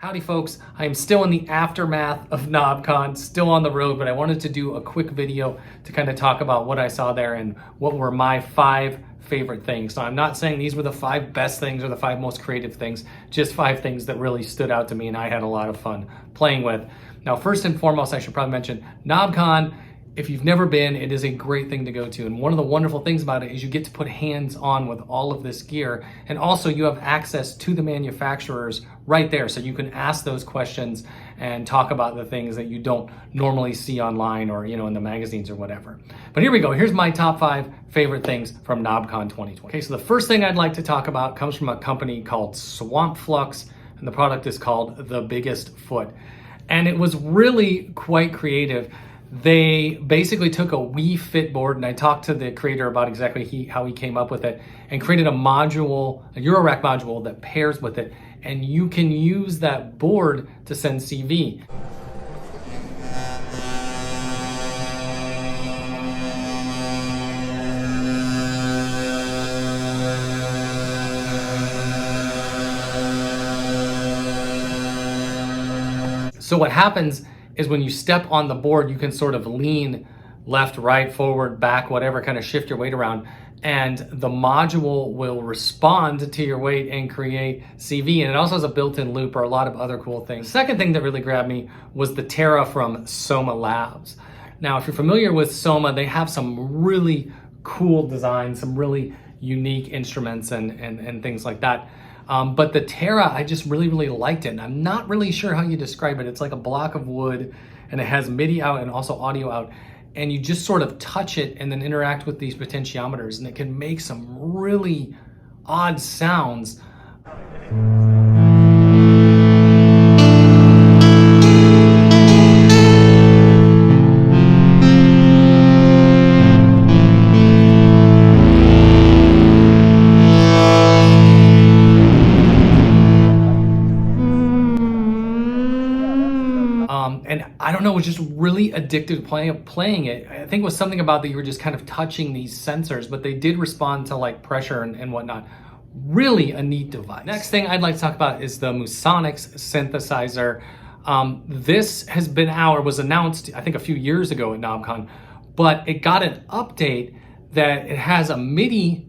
Howdy folks, I am still in the aftermath of Knobcon, still on the road, but I wanted to do a quick video to kind of talk about what I saw there and what were my 5 favorite things. So I'm not saying these were the 5 best things or the 5 most creative things, just 5 things that really stood out to me and I had a lot of fun playing with. Now, first and foremost, I should probably mention Knobcon. If you've never been, it is a great thing to go to. And one of the wonderful things about it is you get to put hands on with all of this gear. And also you have access to the manufacturers right there. So you can ask those questions and talk about the things that you don't normally see online or, in the magazines or whatever. But here we go. Here's my top 5 favorite things from Knobcon 2020. Okay, so the first thing I'd like to talk about comes from a company called Swamp Flux, and the product is called The Biggest Foot. And it was really quite creative. They basically took a Wii Fit board, and I talked to the creator about exactly how he came up with it, and created a module, a Eurorack module that pairs with it, and you can use that board to send CV. So what happens is when you step on the board, you can sort of lean left, right, forward, back, whatever, kind of shift your weight around. And the module will respond to your weight and create CV. And it also has a built-in loop or a lot of other cool things. The second thing that really grabbed me was the Terra from Soma Labs. Now, if you're familiar with Soma, they have some really cool designs, some really unique instruments and things like that. But the Terra, I just really liked it. And I'm not really sure how you describe it. It's like a block of wood and it has MIDI out and also audio out. And you just sort of touch it and then interact with these potentiometers and it can make some really odd sounds. And I don't know, it was just really addicted to playing it. I think it was something about that you were just kind of touching these sensors, but they did respond to like pressure and whatnot. Really a neat device. Next thing I'd like to talk about is the Musonics synthesizer. This has been was announced, I think, a few years ago at Knobcon, but it got an update that it has a MIDI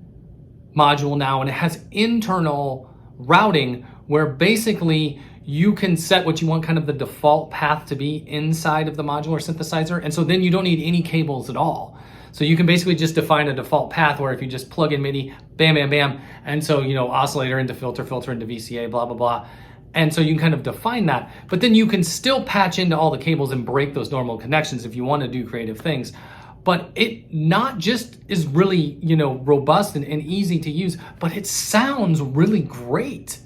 module now and it has internal routing where basically you can set what you want kind of the default path to be inside of the modular synthesizer. And so then you don't need any cables at all. So you can basically just define a default path where if you just plug in MIDI, bam, bam, bam. And so, oscillator into filter, filter into VCA, blah, blah, blah. And so you can kind of define that, but then you can still patch into all the cables and break those normal connections if you want to do creative things. But it not just is really, robust and easy to use, but it sounds really great.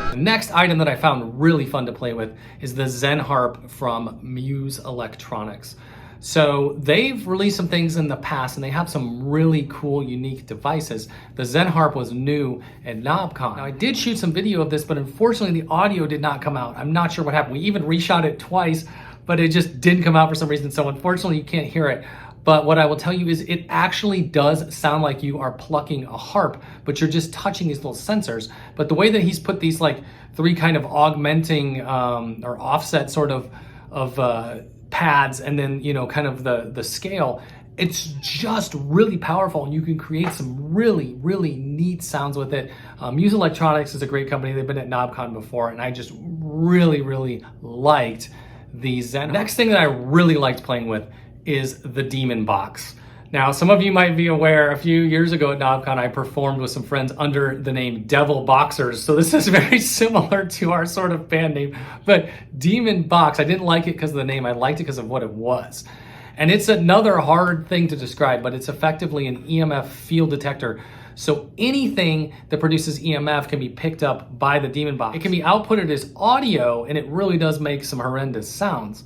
The next item that I found really fun to play with is the Zen Harp from Muse Electronics. So they've released some things in the past and they have some really cool, unique devices. The Zen Harp was new at Knobcon. Now I did shoot some video of this, but unfortunately the audio did not come out. I'm not sure what happened. We even reshot it twice, but it just didn't come out for some reason. So unfortunately you can't hear it. But what I will tell you is it actually does sound like you are plucking a harp, but you're just touching these little sensors. But the way that he's put these like 3 kind of augmenting or offset sort of pads and then, kind of the scale, it's just really powerful and you can create some really neat sounds with it. Muse Electronics is a great company. They've been at Knobcon before and I just really liked the Zen. Next thing that I really liked playing with is the Demon Box. Now, some of you might be aware, a few years ago at Knobcon, I performed with some friends under the name Devil Boxers. So this is very similar to our sort of band name, but Demon Box, I didn't like it because of the name, I liked it because of what it was. And it's another hard thing to describe, but it's effectively an EMF field detector. So anything that produces EMF can be picked up by the Demon Box. It can be outputted as audio, and it really does make some horrendous sounds.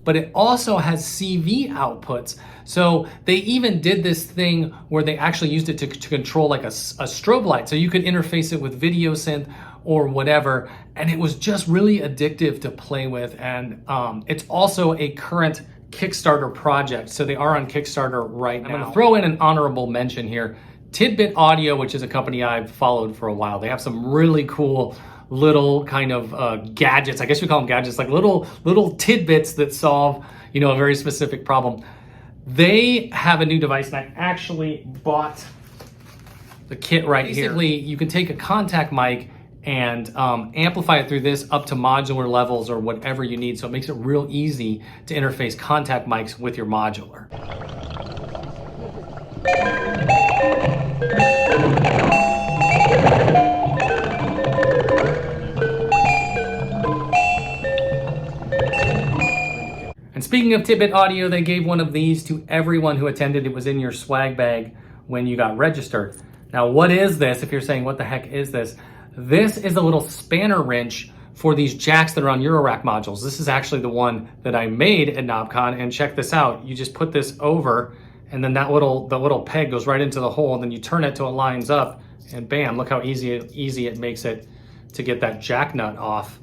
but it also has CV outputs. So they even did this thing where they actually used it to control like a strobe light. So you could interface it with video synth or whatever. And it was just really addictive to play with. And it's also a current Kickstarter project. So they are on Kickstarter right now. I'm gonna throw in an honorable mention here. Tidbit Audio, which is a company I've followed for a while. They have some really cool little kind of gadgets. I guess we call them gadgets, like little tidbits that solve, you know, a very specific problem. They have a new device, and I actually bought the kit right here. Basically, you can take a contact mic and amplify it through this up to modular levels or whatever you need. So it makes it real easy to interface contact mics with your modular. And speaking of Tidbit Audio, they gave one of these to everyone who attended. It was in your swag bag when you got registered. Now, what is this? If you're saying, what the heck is this? This is a little spanner wrench for these jacks that are on Eurorack modules. This is actually the one that I made at Knobcon, and check this out. You just put this over, and then the little peg goes right into the hole, and then you turn it till it lines up, and bam, look how easy it makes it to get that jack nut off.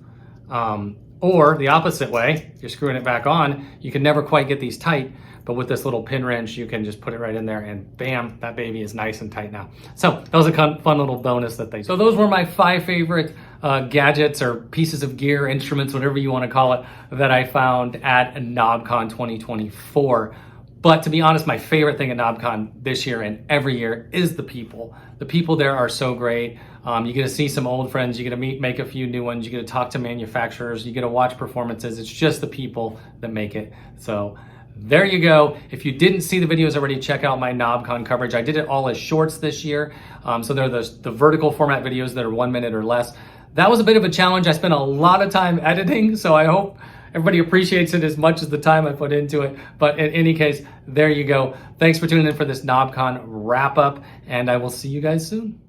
Or the opposite way, if you're screwing it back on, you can never quite get these tight, but with this little pin wrench, you can just put it right in there and bam, that baby is nice and tight now. So that was a fun little bonus that they did. So those were my 5 favorite gadgets or pieces of gear, instruments, whatever you want to call it, that I found at Knobcon 2024. But to be honest, my favorite thing at Knobcon this year and every year is the people. The people there are so great. You get to see some old friends, you get to make a few new ones, you get to talk to manufacturers, you get to watch performances. It's just the people that make it. So there you go. If you didn't see the videos already, check out my Knobcon coverage. I did it all as shorts this year. So they're the vertical format videos that are 1 minute or less. That was a bit of a challenge. I spent a lot of time editing, so I hope everybody appreciates it as much as the time I put into it. But in any case, there you go. Thanks for tuning in for this Knobcon wrap up, and I will see you guys soon.